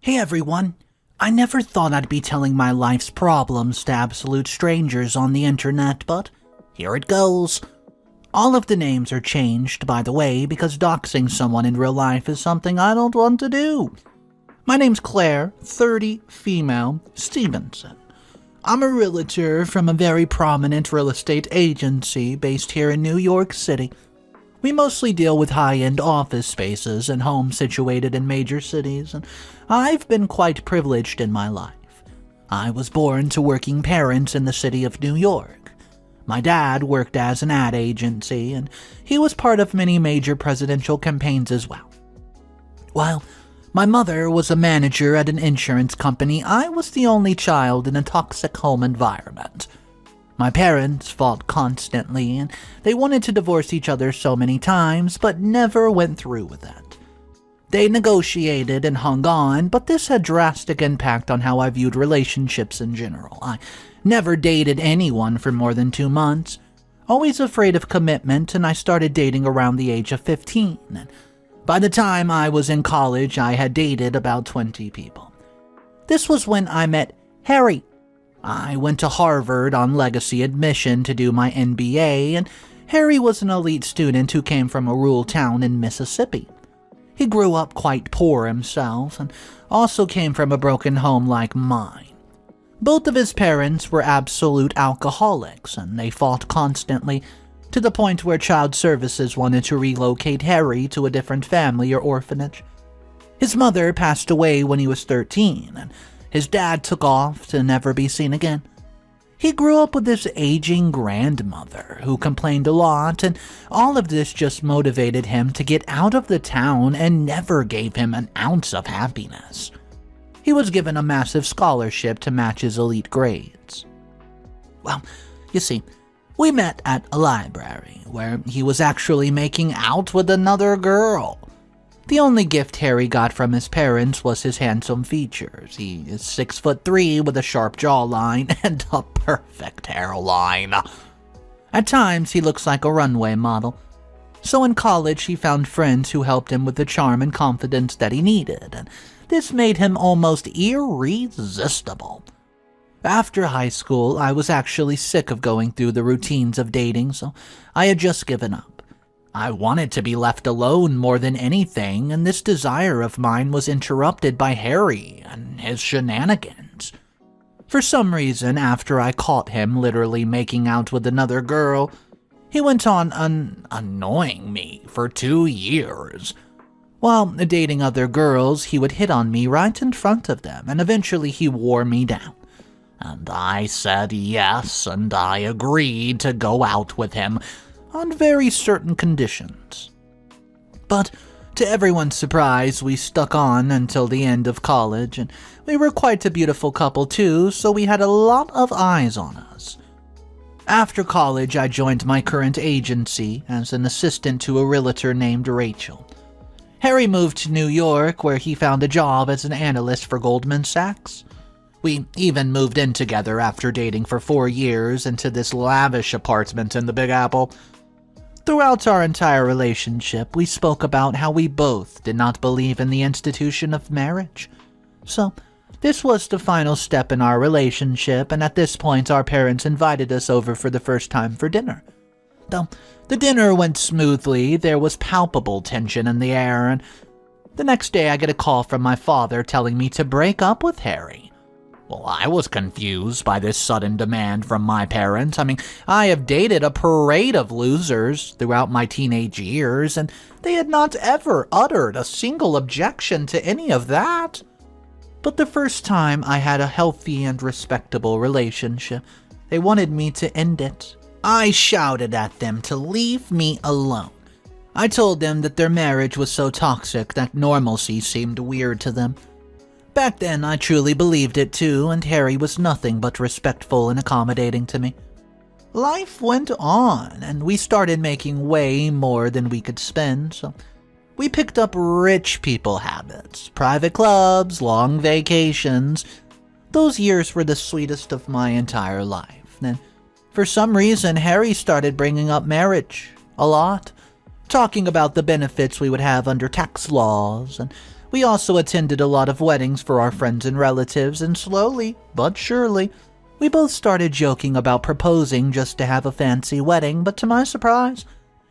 Hey everyone, I never thought I'd be telling my life's problems to absolute strangers on the internet, but here it goes. All of the names are changed, by the way, because doxing someone in real life is something I don't want to do. My name's Claire, 30, female, Stevenson. I'm a realtor from a very prominent real estate agency based here in New York City. We mostly deal with high-end office spaces and homes situated in major cities, and I've been quite privileged in my life. I was born to working parents in the city of New York. My dad worked as an ad agency, and he was part of many major presidential campaigns as well. While my mother was a manager at an insurance company, I was the only child in a toxic home environment. My parents fought constantly, and they wanted to divorce each other so many times, but never went through with it. They negotiated and hung on, but this had drastic impact on how I viewed relationships in general. I never dated anyone for more than 2 months, always afraid of commitment, and I started dating around the age of 15. And by the time I was in college, I had dated about 20 people. This was when I met Harry. I went to Harvard on legacy admission to do my MBA, and Harry was an elite student who came from a rural town in Mississippi. He grew up quite poor himself, and also came from a broken home like mine. Both of his parents were absolute alcoholics, and they fought constantly, to the point where child services wanted to relocate Harry to a different family or orphanage. His mother passed away when he was 13, and his dad took off to never be seen again. He grew up with this aging grandmother who complained a lot, and all of this just motivated him to get out of the town and never gave him an ounce of happiness. He was given a massive scholarship to match his elite grades. Well, you see, we met at a library where he was actually making out with another girl. The only gift Harry got from his parents was his handsome features. He is 6'3" with a sharp jawline and a perfect hairline. At times, he looks like a runway model. So in college, he found friends who helped him with the charm and confidence that he needed, and this made him almost irresistible. After high school, I was actually sick of going through the routines of dating, so I had just given up. I wanted to be left alone more than anything, and this desire of mine was interrupted by Harry and his shenanigans. For some reason, after I caught him literally making out with another girl, he went on annoying me for 2 years. While dating other girls, he would hit on me right in front of them, and eventually he wore me down. And I said yes, and I agreed to go out with him on very certain conditions. But to everyone's surprise, we stuck on until the end of college, and we were quite a beautiful couple too, so we had a lot of eyes on us. After college, I joined my current agency as an assistant to a realtor named Rachel. Harry moved to New York, where he found a job as an analyst for Goldman Sachs. We even moved in together after dating for 4 years into this lavish apartment in the Big Apple. Throughout our entire relationship, we spoke about how we both did not believe in the institution of marriage. So, this was the final step in our relationship, and at this point our parents invited us over for the first time for dinner. Though the dinner went smoothly, there was palpable tension in the air, and the next day I get a call from my father telling me to break up with Harry. Well, I was confused by this sudden demand from my parents. I have dated a parade of losers throughout my teenage years, and they had not ever uttered a single objection to any of that. But the first time I had a healthy and respectable relationship, they wanted me to end it. I shouted at them to leave me alone. I told them that their marriage was so toxic that normalcy seemed weird to them. Back then, I truly believed it too, and Harry was nothing but respectful and accommodating to me. Life went on, and we started making way more than we could spend, so we picked up rich people habits, private clubs, long vacations. Those years were the sweetest of my entire life. And for some reason, Harry started bringing up marriage a lot, talking about the benefits we would have under tax laws, and We also attended a lot of weddings for our friends and relatives, and slowly, but surely, we both started joking about proposing just to have a fancy wedding, but to my surprise,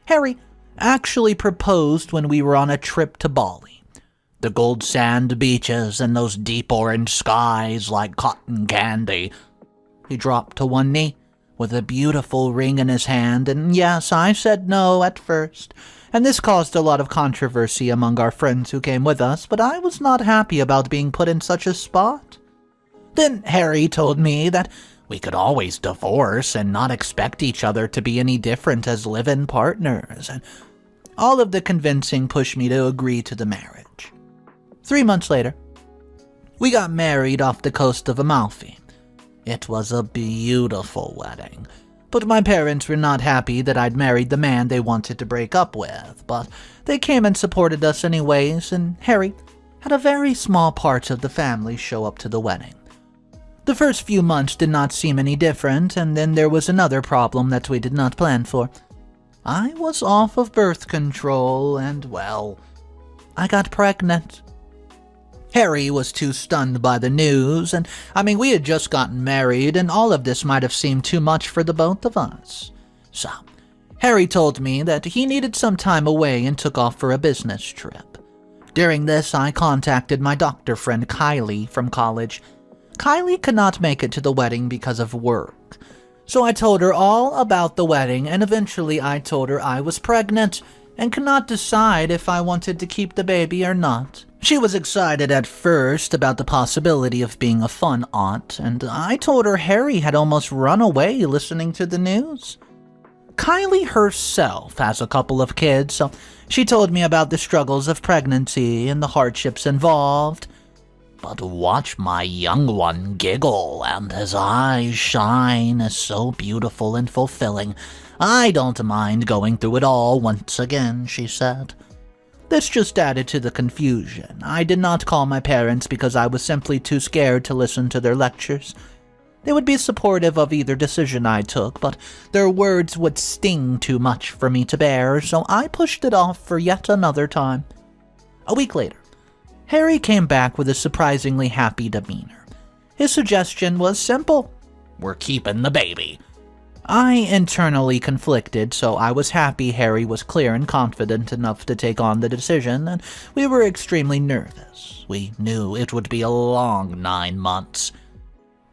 Harry actually proposed when we were on a trip to Bali. The gold sand beaches and those deep orange skies like cotton candy. He dropped to one knee with a beautiful ring in his hand, and yes, I said no at first, and this caused a lot of controversy among our friends who came with us, but I was not happy about being put in such a spot. Then Harry told me that we could always divorce and not expect each other to be any different as live-in partners, and all of the convincing pushed me to agree to the marriage. 3 months later, we got married off the coast of Amalfi. It was a beautiful wedding, but my parents were not happy that I'd married the man they wanted to break up with, but they came and supported us anyways, and Harry had a very small part of the family show up to the wedding. The first few months did not seem any different, and then there was another problem that we did not plan for. I was off of birth control, and well, I got pregnant. Harry was too stunned by the news, and we had just gotten married, and all of this might have seemed too much for the both of us. So, Harry told me that he needed some time away and took off for a business trip. During this, I contacted my doctor friend Kylie from college. Kylie could not make it to the wedding because of work. So I told her all about the wedding, and eventually I told her I was pregnant and could not decide if I wanted to keep the baby or not. She was excited at first about the possibility of being a fun aunt, and I told her Harry had almost run away listening to the news. Kylie herself has a couple of kids, so she told me about the struggles of pregnancy and the hardships involved. But watch my young one giggle, and his eyes shine is so beautiful and fulfilling. I don't mind going through it all once again, she said. This just added to the confusion. I did not call my parents because I was simply too scared to listen to their lectures. They would be supportive of either decision I took, but their words would sting too much for me to bear, so I pushed it off for yet another time. A week later, Harry came back with a surprisingly happy demeanor. His suggestion was simple. We're keeping the baby. I internally conflicted, so I was happy Harry was clear and confident enough to take on the decision, and we were extremely nervous. We knew it would be a long 9 months.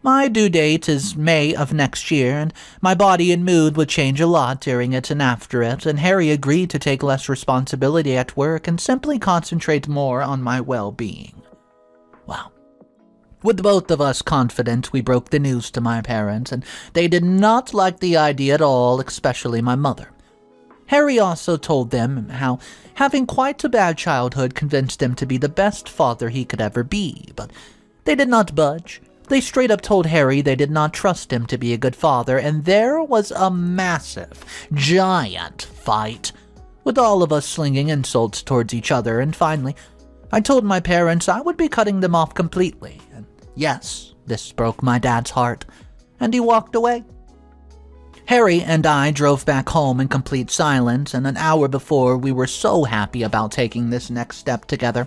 My due date is May of next year, and my body and mood would change a lot during it and after it, and Harry agreed to take less responsibility at work and simply concentrate more on my well-being. Well, with both of us confident, we broke the news to my parents, and they did not like the idea at all, especially my mother. Harry also told them how having quite a bad childhood convinced him to be the best father he could ever be, but they did not budge. They straight up told Harry they did not trust him to be a good father, and there was a massive, giant fight, with all of us slinging insults towards each other, and finally, I told my parents I would be cutting them off completely, and yes, this broke my dad's heart, and he walked away. Harry and I drove back home in complete silence, and an hour before we were so happy about taking this next step together.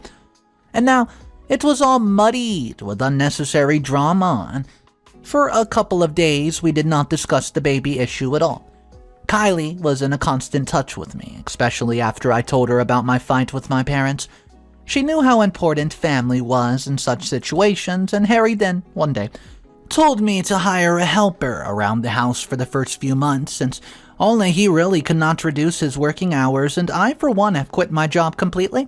And now, it was all muddied with unnecessary drama, and for a couple of days we did not discuss the baby issue at all. Kylie was in a constant touch with me, especially after I told her about my fight with my parents. She knew how important family was in such situations, and Harry then, one day, told me to hire a helper around the house for the first few months, since only he really could not reduce his working hours, and I, for one, have quit my job completely.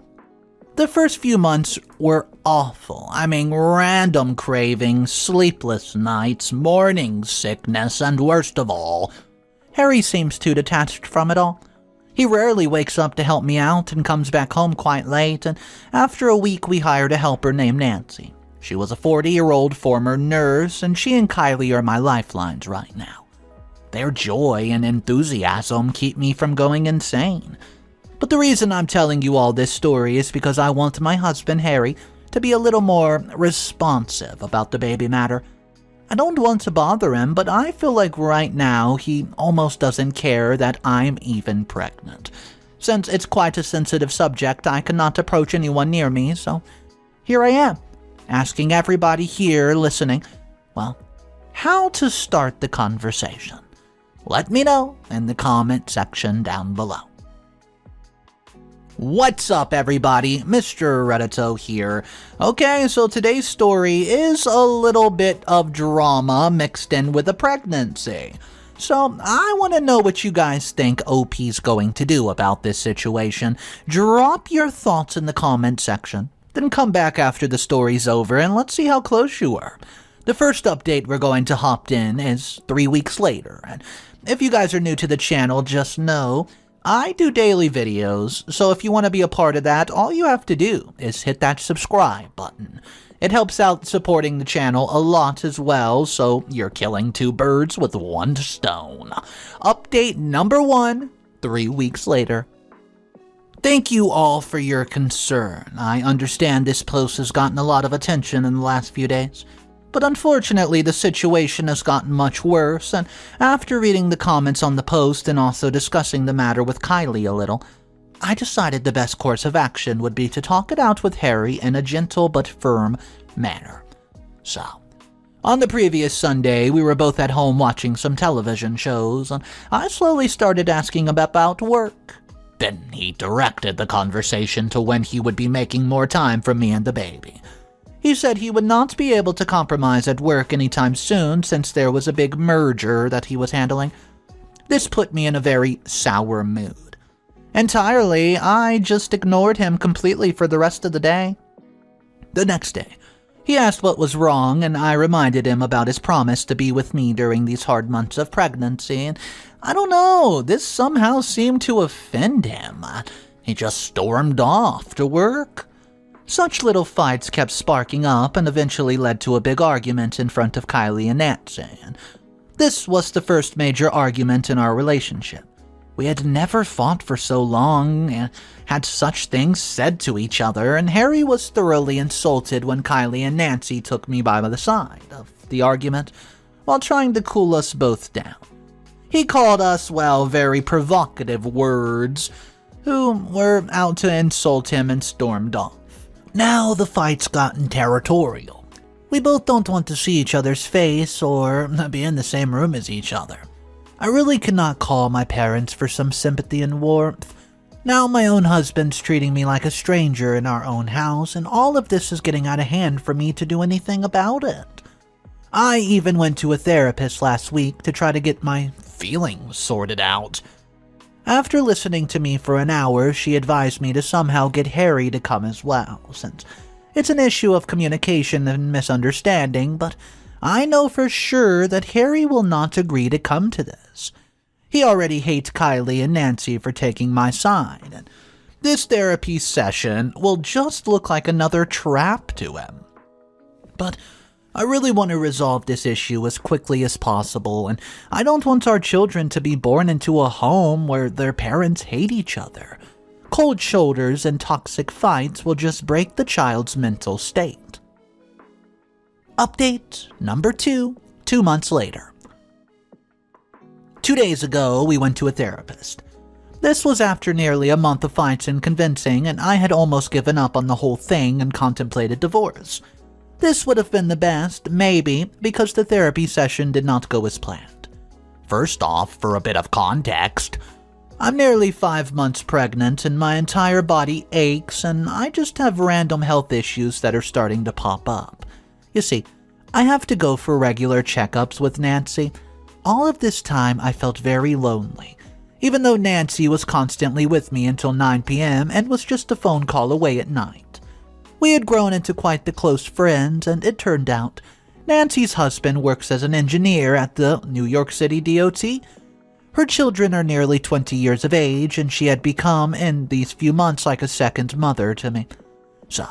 The first few months were awful. Random cravings, sleepless nights, morning sickness, and worst of all, Harry seems too detached from it all. He rarely wakes up to help me out and comes back home quite late, and after a week we hired a helper named Nancy. She was a 40-year-old former nurse, and she and Kylie are my lifelines right now. Their joy and enthusiasm keep me from going insane. But the reason I'm telling you all this story is because I want my husband, Harry, to be a little more responsive about the baby matter. I don't want to bother him, but I feel like right now he almost doesn't care that I'm even pregnant. Since it's quite a sensitive subject, I cannot approach anyone near me, so here I am, asking everybody here listening, well, how to start the conversation. Let me know in the comment section down below. What's up, everybody? Mr. Reddito here. Okay, so today's story is a little bit of drama mixed in with a pregnancy. So I want to know what you guys think OP's going to do about this situation. Drop your thoughts in the comment section. Then come back after the story's over and let's see how close you were. The first update we're going to hop in is 3 weeks later. And if you guys are new to the channel, just know I do daily videos, so if you want to be a part of that, all you have to do is hit that subscribe button. It helps out supporting the channel a lot as well, so you're killing 2 birds with 1 stone. Update number 1, 3 weeks later. Thank you all for your concern. I understand this post has gotten a lot of attention in the last few days. But unfortunately, the situation has gotten much worse, and after reading the comments on the post and also discussing the matter with Kylie a little, I decided the best course of action would be to talk it out with Harry in a gentle but firm manner. So, on the previous Sunday, we were both at home watching some television shows, and I slowly started asking him about work. Then he directed the conversation to when he would be making more time for me and the baby. He said he would not be able to compromise at work anytime soon since there was a big merger that he was handling. This put me in a very sour mood. Entirely, I just ignored him completely for the rest of the day. The next day, he asked what was wrong, and I reminded him about his promise to be with me during these hard months of pregnancy, and I don't know, this somehow seemed to offend him. He just stormed off to work. Such little fights kept sparking up and eventually led to a big argument in front of Kylie and Nancy. This was the first major argument in our relationship. We had never fought for so long and had such things said to each other, and Harry was thoroughly insulted when Kylie and Nancy took me by the side of the argument while trying to cool us both down. He called us, well, very provocative words, who were out to insult him and stormed off. Now the fight's gotten territorial. We both don't want to see each other's face or be in the same room as each other. I really cannot call my parents for some sympathy and warmth. Now my own husband's treating me like a stranger in our own house, and all of this is getting out of hand for me to do anything about it. I even went to a therapist last week to try to get my feelings sorted out. After listening to me for an hour, she advised me to somehow get Harry to come as well, since it's an issue of communication and misunderstanding, but I know for sure that Harry will not agree to come to this. He already hates Kylie and Nancy for taking my side, and this therapy session will just look like another trap to him. But I really want to resolve this issue as quickly as possible, and I don't want our children to be born into a home where their parents hate each other. Cold shoulders and toxic fights will just break the child's mental state. Update number 2, 2 months later. 2 days ago, we went to a therapist. This was after nearly a month of fights and convincing, and I had almost given up on the whole thing and contemplated divorce. This would have been the best, maybe, because the therapy session did not go as planned. First off, for a bit of context, I'm nearly 5 months pregnant and my entire body aches, and I just have random health issues that are starting to pop up. You see, I have to go for regular checkups with Nancy. All of this time I felt very lonely, even though Nancy was constantly with me until 9 p.m. and was just a phone call away at night. We had grown into quite the close friends, and it turned out Nancy's husband works as an engineer at the New York City DOT. Her children are nearly 20 years of age, and she had become, in these few months, like a second mother to me. So,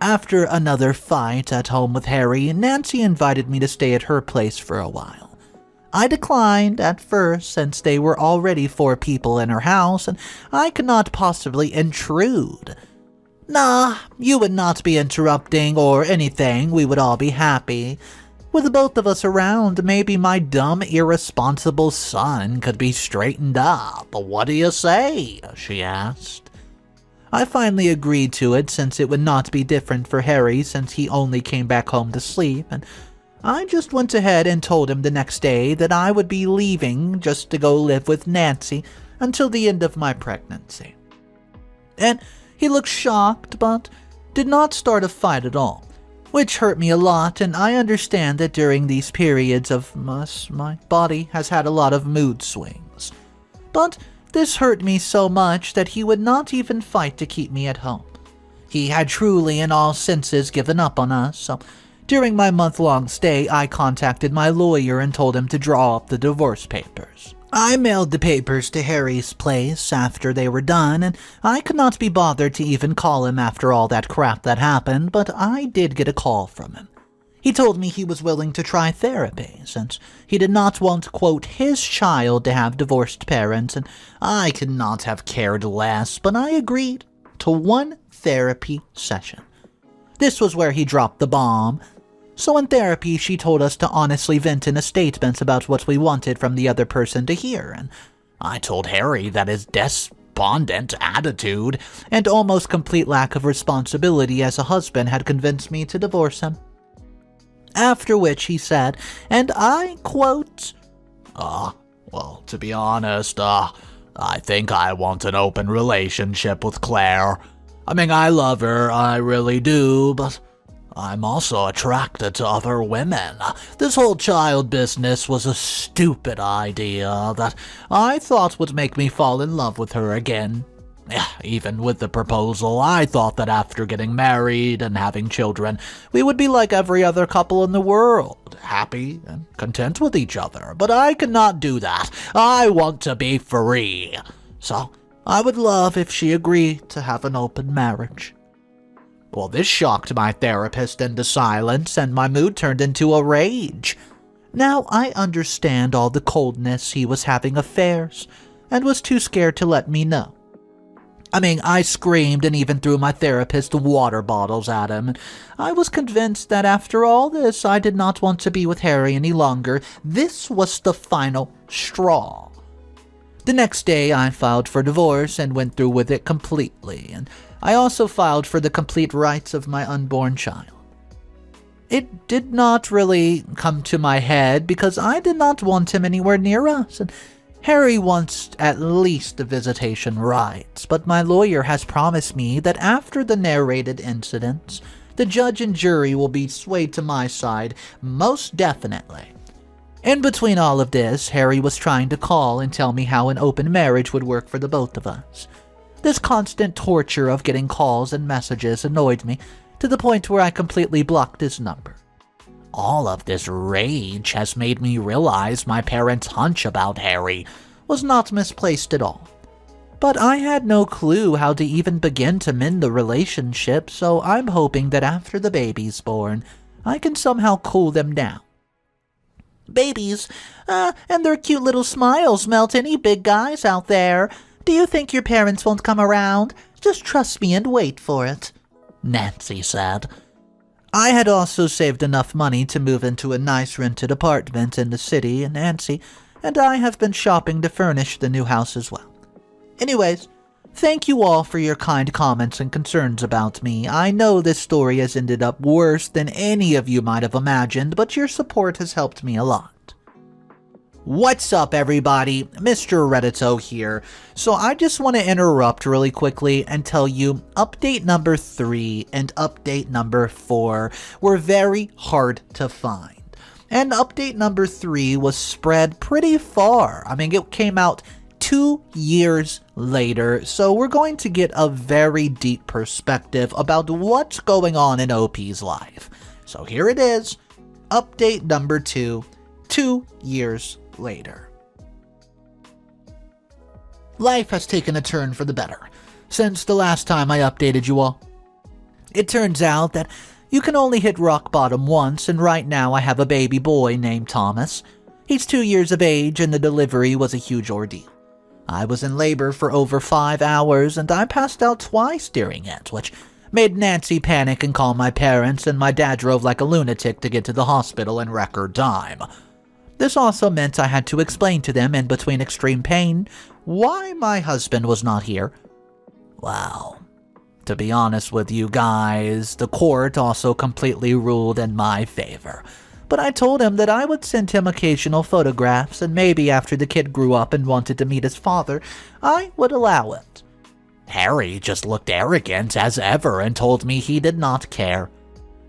after another fight at home with Harry, Nancy invited me to stay at her place for a while. I declined at first since they were already 4 people in her house, and I could not possibly intrude. Nah, you would not be interrupting or anything, we would all be happy. With both of us around, maybe my dumb, irresponsible son could be straightened up. What do you say? She asked. I finally agreed to it since it would not be different for Harry since he only came back home to sleep, and I just went ahead and told him the next day that I would be leaving just to go live with Nancy until the end of my pregnancy. And he looked shocked, but did not start a fight at all, which hurt me a lot, and I understand that during these periods of my body has had a lot of mood swings. But this hurt me so much that he would not even fight to keep me at home. He had truly in all senses given up on us, so during my month-long stay, I contacted my lawyer and told him to draw up the divorce papers. I mailed the papers to Harry's place after they were done, and I could not be bothered to even call him after all that crap that happened, but I did get a call from him. He told me he was willing to try therapy, since he did not want, quote, his child to have divorced parents, and I could not have cared less, but I agreed to one therapy session. This was where he dropped the bomb. So in therapy, she told us to honestly vent in a statement about what we wanted from the other person to hear, and I told Harry that his despondent attitude and almost complete lack of responsibility as a husband had convinced me to divorce him. After which he said, and I quote, well, to be honest, I think I want an open relationship with Claire. I mean, I love her, I really do, but I'm also attracted to other women. This whole child business was a stupid idea that I thought would make me fall in love with her again. Even with the proposal, I thought that after getting married and having children, we would be like every other couple in the world, happy and content with each other. But I cannot do that. I want to be free. So I would love if she agreed to have an open marriage. Well, this shocked my therapist into silence, and my mood turned into a rage. Now I understand all the coldness he was having affairs, and was too scared to let me know. I mean, I screamed and even threw my therapist water bottles at him. I was convinced that after all this, I did not want to be with Harry any longer. This was the final straw. The next day, I filed for divorce and went through with it completely, and I also filed for the complete rights of my unborn child. It did not really come to my head because I did not want him anywhere near us, and Harry wants at least the visitation rights, but my lawyer has promised me that after the narrated incidents, the judge and jury will be swayed to my side, most definitely. In between all of this, Harry was trying to call and tell me how an open marriage would work for the both of us. This constant torture of getting calls and messages annoyed me, to the point where I completely blocked his number. All of this rage has made me realize my parents' hunch about Harry was not misplaced at all. But I had no clue how to even begin to mend the relationship, so I'm hoping that after the baby's born, I can somehow cool them down. Babies, and their cute little smiles melt any big guys out there. Do you think your parents won't come around? Just trust me and wait for it, Nancy said. I had also saved enough money to move into a nice rented apartment in the city, and Nancy and I have been shopping to furnish the new house as well. Anyways, thank you all for your kind comments and concerns about me. I know this story has ended up worse than any of you might have imagined, but your support has helped me a lot. What's up, everybody? Mr. Reddito here. So I just want to interrupt really quickly and tell you update number 3 and update number 4 were very hard to find. And update number 3 was spread pretty far. I mean, it came out 2 years later, so we're going to get a very deep perspective about what's going on in OP's life. So here it is, update number 2, 2 years later. Life has taken a turn for the better since the last time I updated you all. It turns out that you can only hit rock bottom once, and right now I have a baby boy named Thomas. He's 2 years of age, and the delivery was a huge ordeal. I was in labor for over 5 hours, and I passed out twice during it, which made Nancy panic and call my parents, and my dad drove like a lunatic to get to the hospital in record time. This also meant I had to explain to them, in between extreme pain, why my husband was not here. Wow, To be honest with you guys, the court also completely ruled in my favor. But I told him that I would send him occasional photographs, and maybe after the kid grew up and wanted to meet his father, I would allow it. Harry just looked arrogant as ever and told me he did not care.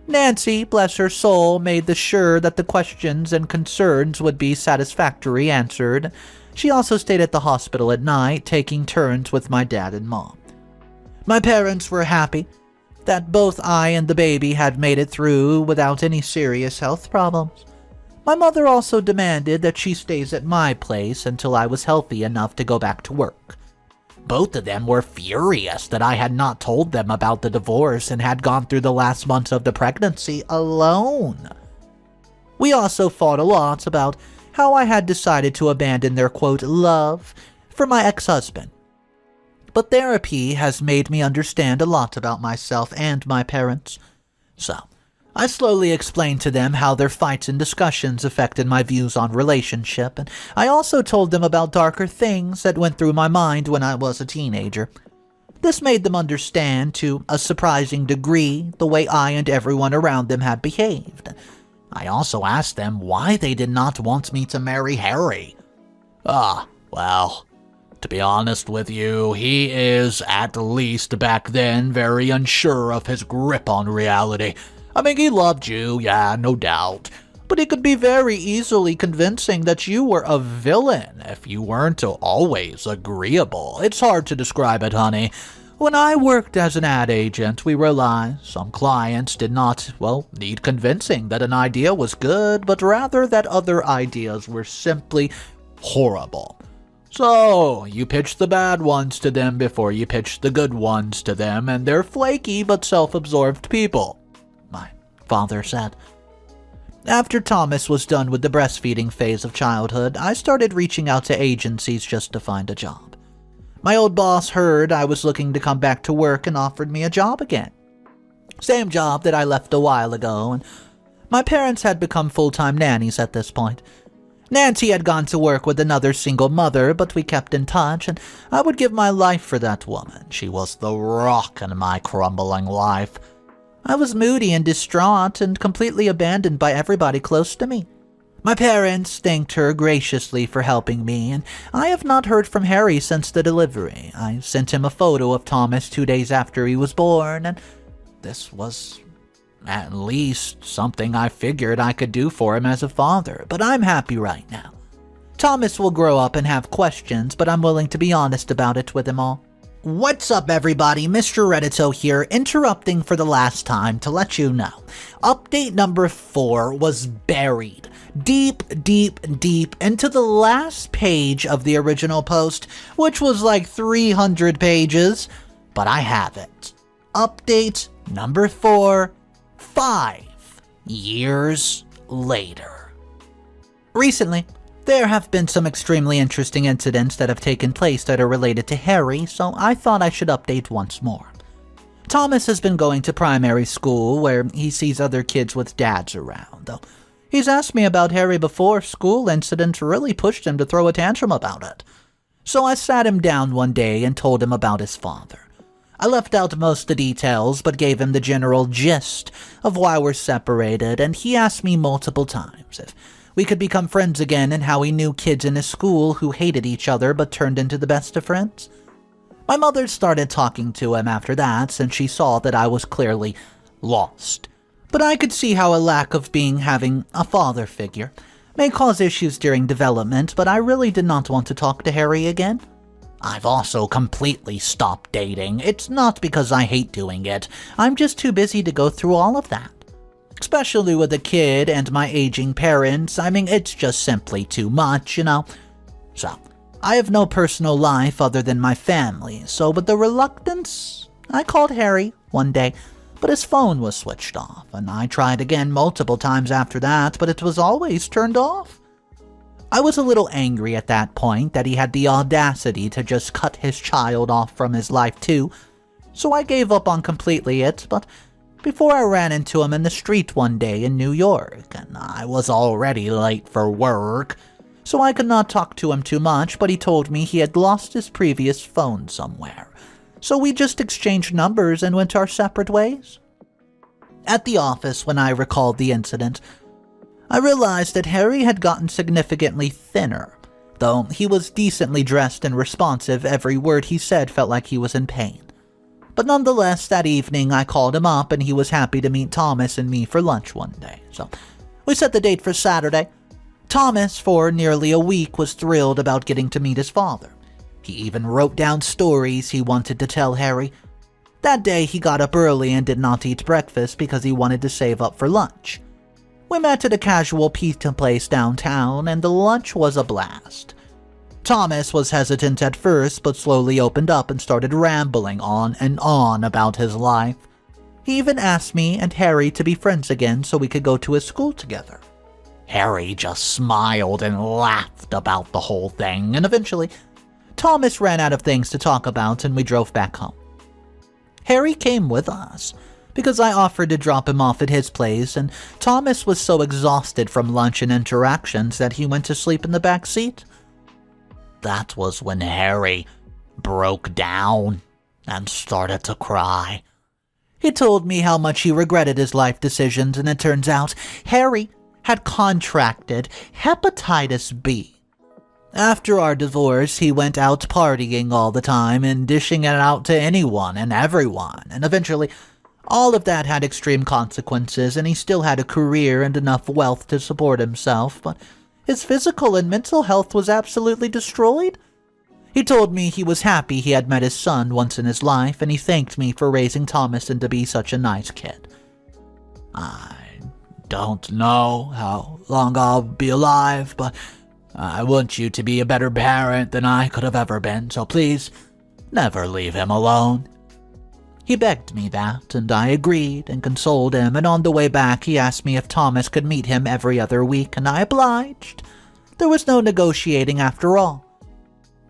Nancy, bless her soul, made sure that the questions and concerns would be satisfactorily answered. She also stayed at the hospital at night, taking turns with my dad and mom. My parents were happy that both I and the baby had made it through without any serious health problems. My mother also demanded that she stays at my place until I was healthy enough to go back to work. Both of them were furious that I had not told them about the divorce and had gone through the last months of the pregnancy alone. We also fought a lot about how I had decided to abandon their quote love for my ex-husband. But therapy has made me understand a lot about myself and my parents. So, I slowly explained to them how their fights and discussions affected my views on relationship, and I also told them about darker things that went through my mind when I was a teenager. This made them understand to a surprising degree the way I and everyone around them had behaved. I also asked them why they did not want me to marry Harry. Well, to be honest with you, he is, at least back then, very unsure of his grip on reality. I mean, he loved you, yeah, no doubt. But he could be very easily convincing that you were a villain if you weren't always agreeable. It's hard to describe it, honey. When I worked as an ad agent, we realized some clients did not, need convincing that an idea was good, but rather that other ideas were simply horrible. So, you pitch the bad ones to them before you pitch the good ones to them, and they're flaky but self-absorbed people, my father said. After Thomas was done with the breastfeeding phase of childhood, I started reaching out to agencies just to find a job. My old boss heard I was looking to come back to work and offered me a job again. Same job that I left a while ago, and my parents had become full-time nannies at this point. Nancy had gone to work with another single mother, but we kept in touch, and I would give my life for that woman. She was the rock in my crumbling life. I was moody and distraught and completely abandoned by everybody close to me. My parents thanked her graciously for helping me, and I have not heard from Harry since the delivery. I sent him a photo of Thomas 2 days after he was born, and this was at least something I figured I could do for him as a father, but I'm happy right now. Thomas will grow up and have questions, but I'm willing to be honest about it with him all. What's up, everybody? Mr. Reddito here, interrupting for the last time to let you know. Update number 4 was buried deep into the last page of the original post, which was like 300 pages, but I have it. Update number 4, 5 years later. Recently, there have been some extremely interesting incidents that have taken place that are related to Harry, so I thought I should update once more. Thomas has been going to primary school where he sees other kids with dads around, though he's asked me about Harry before. School incidents really pushed him to throw a tantrum about it. So I sat him down one day and told him about his father. I left out most of the details, but gave him the general gist of why we're separated, and he asked me multiple times if we could become friends again and how he knew kids in his school who hated each other but turned into the best of friends. My mother started talking to him after that since she saw that I was clearly lost. But I could see how a lack of having a father figure may cause issues during development, but I really did not want to talk to Harry again. I've also completely stopped dating. It's not because I hate doing it. I'm just too busy to go through all of that. Especially with a kid and my aging parents. I mean, it's just simply too much, So, I have no personal life other than my family, so with the reluctance, I called Harry one day, but his phone was switched off, and I tried again multiple times after that, but it was always turned off. I was a little angry at that point that he had the audacity to just cut his child off from his life too, so I gave up on completely it, but before I ran into him in the street one day in New York, and I was already late for work, so I could not talk to him too much, but he told me he had lost his previous phone somewhere. so we just exchanged numbers and went our separate ways. At the office, when I recalled the incident, I realized that Harry had gotten significantly thinner. Though he was decently dressed and responsive, every word he said felt like he was in pain. But nonetheless, that evening I called him up and he was happy to meet Thomas and me for lunch one day. So we set the date for Saturday. Thomas, for nearly a week, was thrilled about getting to meet his father. He even wrote down stories he wanted to tell Harry. That day he got up early and did not eat breakfast because he wanted to save up for lunch. We met at a casual pizza place downtown, and the lunch was a blast. Thomas was hesitant at first, but slowly opened up and started rambling on and on about his life. He even asked me and Harry to be friends again so we could go to his school together. Harry just smiled and laughed about the whole thing, and eventually, Thomas ran out of things to talk about and we drove back home. Harry came with us, because I offered to drop him off at his place, and Thomas was so exhausted from lunch and interactions that he went to sleep in the back seat. That was when Harry broke down and started to cry. He told me how much he regretted his life decisions, and it turns out Harry had contracted hepatitis B. After our divorce, he went out partying all the time and dishing it out to anyone and everyone, and eventually all of that had extreme consequences, and he still had a career and enough wealth to support himself, but his physical and mental health was absolutely destroyed. He told me he was happy he had met his son once in his life, and he thanked me for raising Thomas and to be such a nice kid. I don't know how long I'll be alive, but I want you to be a better parent than I could have ever been, so please, never leave him alone. He begged me that, and I agreed and consoled him, and on the way back he asked me if Thomas could meet him every other week, and I obliged. There was no negotiating after all.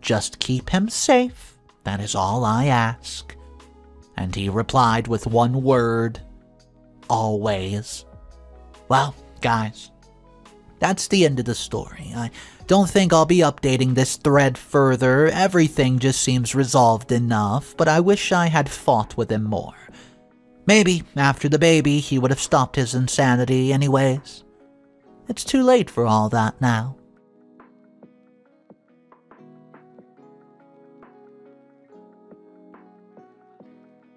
Just keep him safe, that is all I ask. And he replied with one word, always. Well, guys, that's the end of the story. I don't think I'll be updating this thread further. Everything just seems resolved enough, but I wish I had fought with him more. Maybe after the baby he would have stopped his insanity anyways. It's too late for all that now.